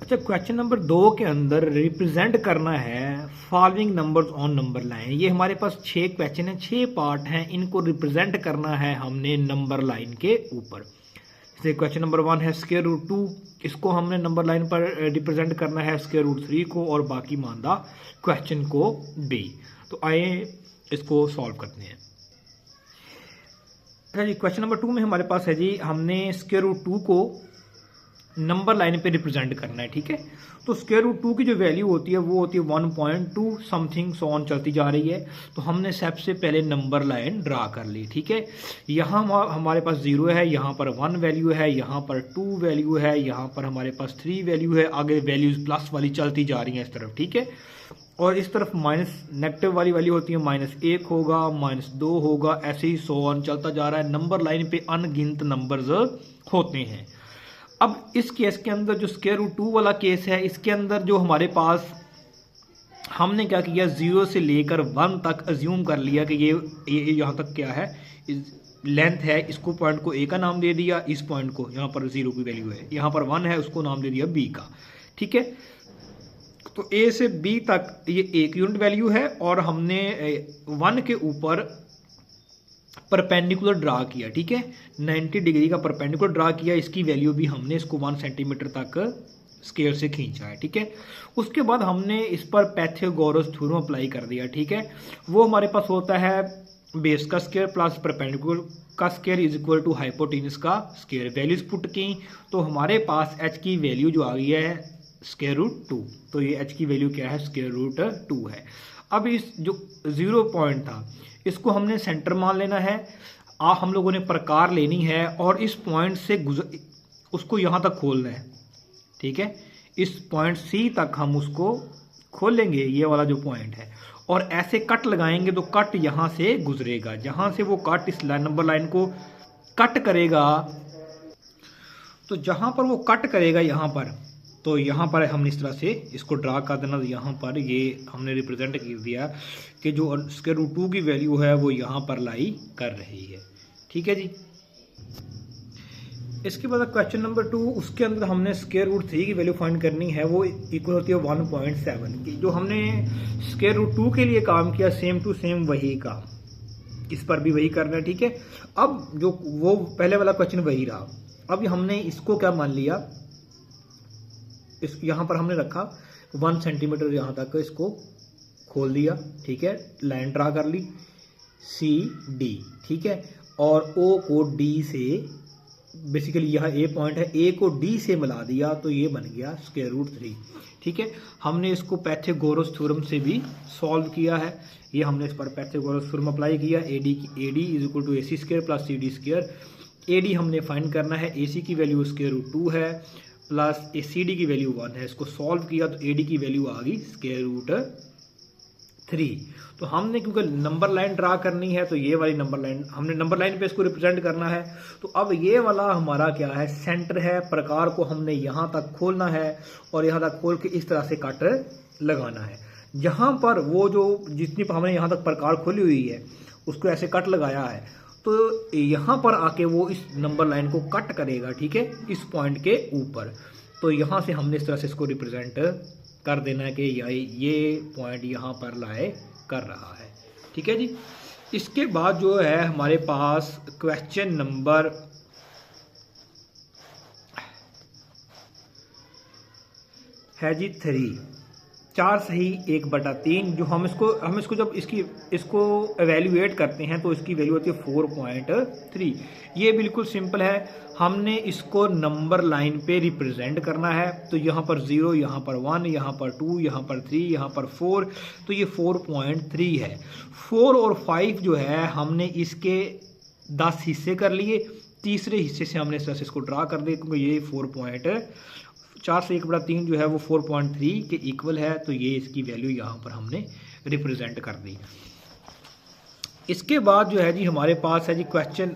अच्छा, question number 2 के अंदर रिप्रेजेंट करना है following numbers on number line. ये हमारे पास 6 क्वेश्चन हैं, 6 पार्ट हैं, इनको रिप्रेजेंट करना है हमने नंबर लाइन के ऊपर। जैसे क्वेश्चन नंबर 1 है स्क्वायर रूट 2, इसको हमने नंबर लाइन पर रिप्रेजेंट करना है स्क्वायर रूट 3 को, और बाकी मानदा क्वेश्चन को बी। तो आइए इसको सॉल्व करते हैं। अच्छा जी, क्वेश्चन नंबर 2 में हमारे पास है जी, हमने स्क्वायर रूट 2 को नंबर लाइन पे रिप्रेजेंट करना है। ठीक है, तो स्क्वायर रूट 2 की जो वैल्यू होती है वो होती है 1.2 समथिंग सो ऑन चलती जा रही है। तो हमने सबसे पहले नंबर लाइन ड्रा कर ली। ठीक है, यहाँ हमारे पास 0 है, यहाँ पर 1 वैल्यू है, यहाँ पर 2 वैल्यू है, यहाँ पर हमारे पास 3 वैल्यू है, आगे वैल्यूज प्लस वाली चलती जा रही हैं इस तरफ। ठीक है, और इस तरफ माइनस नेगेटिव वाली वैल्यू होती है, -1 होगा, -2 होगा, ऐसे ही सो ऑन चलता जा रहा है। नंबर लाइन पे अनगिनत नंबर्स होते हैं। अब इस केस के अंदर जो स्क्वायर रूट 2 वाला केस है, इसके अंदर जो हमारे पास हमने क्या किया, 0 से लेकर 1 तक अज्यूम कर लिया कि ये यहाँ तक क्या है, लेंथ है, इसको पॉइंट को ए का नाम दे दिया, इस पॉइंट को यहाँ पर 0 की वैल्यू है, यहाँ पर 1 है, उसको नाम दे दिया बी का। ठीक है, तो ए से बी तक ये 1 यूनिट वैल्यू है, और हमने 1 के ऊपर परपेंडिकुलर ड्रा किया। ठीक है, 90 डिग्री का परपेंडिकुलर ड्रा किया, इसकी वैल्यू भी हमने इसको 1 सेंटीमीटर तक स्केल से खींचा है। ठीक है, उसके बाद हमने इस पर पाइथागोरस थ्योरम अप्लाई कर दिया। ठीक है, वो हमारे पास होता है बेस का स्क्वायर प्लस परपेंडिकुलर का square is equal to hypotenuse का स्क्वायर। वैल्यूज पुट की तो हमारे पास एच की वैल्यू जो आ गई है स्क्वायर रूट 2। तो ये एच की वैल्यू क्या है, स्क्वायर रूट 2 है। अब इस जो 0 पॉइंट था इसको हमने सेंटर मान लेना है, हम लोगों ने प्रकार लेनी है, और इस पॉइंट से उसको यहाँ तक खोलना है। ठीक है, इस पॉइंट सी तक हम उसको खोलेंगे, ये वाला जो पॉइंट है, और ऐसे कट लगाएंगे तो कट यहाँ से गुजरेगा। जहाँ से वो कट इस नंबर लाइन को कट करेगा, तो जहाँ पर वो कट करेगा यहाँ पर, तो यहाँ पर हमने इस तरह से इसको ड्रा कर देना। यहाँ पर ये हमने रिप्रेजेंट कर दिया कि जो स्क्वायर रूट 2 की वैल्यू है वो यहाँ पर लाई कर रही है। ठीक है जी, इसके बाद क्वेश्चन नंबर 2, उसके अंदर हमने स्क्वायर रूट 3 की वैल्यू फाइंड करनी है, वो इक्वल होती है 1.7 की। जो हमने स्क्वायर रूट 2 के लिए काम किया सेम टू सेम वही काम इस पर भी वही करना है। ठीक है, अब जो वो पहले वाला क्वेश्चन वही रहा। अब हमने इसको क्या मान लिया, इस यहाँ पर हमने रखा 1 सेंटीमीटर यहाँ तक इसको खोल दिया। ठीक है, लाइन ड्रा कर ली सी डी। ठीक है, और ओ को डी से, बेसिकली यहाँ ए पॉइंट है, ए को डी से मिला दिया, तो ये बन गया स्क्वायर रूट 3। ठीक है, हमने इसको पाइथागोरस थ्योरम से भी सॉल्व किया है। ये हमने इस पर पाइथागोरस थ्योरम अप्लाई किया, A D is equal to AC square plus CD square. A D हमने फाइंड करना है, AC की वैल्यू स्क्वायर रूट 2 है प्लस CD की वैल्यू 1 है। इसको सॉल्व किया तो AD की वैल्यू आ गई स्क्वायर रूट 3। तो हमने क्योंकि नंबर लाइन ड्रा करनी है, तो ये वाली नंबर लाइन हमने नंबर लाइन पे इसको रिप्रेजेंट करना है। तो अब ये वाला हमारा क्या है, सेंटर है। प्रकार को हमने यहाँ तक खोलना है, और यहाँ तक खोल के इस तरह से कट लगाना है। जहाँ पर वो जो जितनी हमने यहाँ तक प्रकार खोली हुई है उसको ऐसे कट लगाया है, तो यहाँ पर आके वो इस नंबर लाइन को कट करेगा। ठीक है, इस पॉइंट के ऊपर। तो यहाँ से हमने इस तरह से इसको रिप्रेजेंट कर देना है कि ये पॉइंट यहाँ पर लाए कर रहा है। ठीक है जी, इसके बाद जो है हमारे पास क्वेश्चन नंबर है जी 3, 4 सही 1/3। जो हम इसको जब इसको एवेल्युएट करते हैं तो इसकी वैल्यू होती है 4.3। ये बिल्कुल सिंपल है, हमने इसको नंबर लाइन पे रिप्रेजेंट करना है। तो यहाँ पर 0, यहाँ पर 1, यहाँ पर 2, यहाँ पर 3, यहाँ पर 4, तो ये 4.3 है। 4 और 5 जो है हमने इसके 10 हिस्से कर लिए, तीसरे हिस्से से हमने इसको ड्रा कर दिया, क्योंकि ये 4 से 1/3 जो है वो 4.3 के इक्वल है। तो ये इसकी वैल्यू यहाँ पर हमने रिप्रेजेंट कर दी। इसके बाद जो है जी हमारे पास है जी क्वेश्चन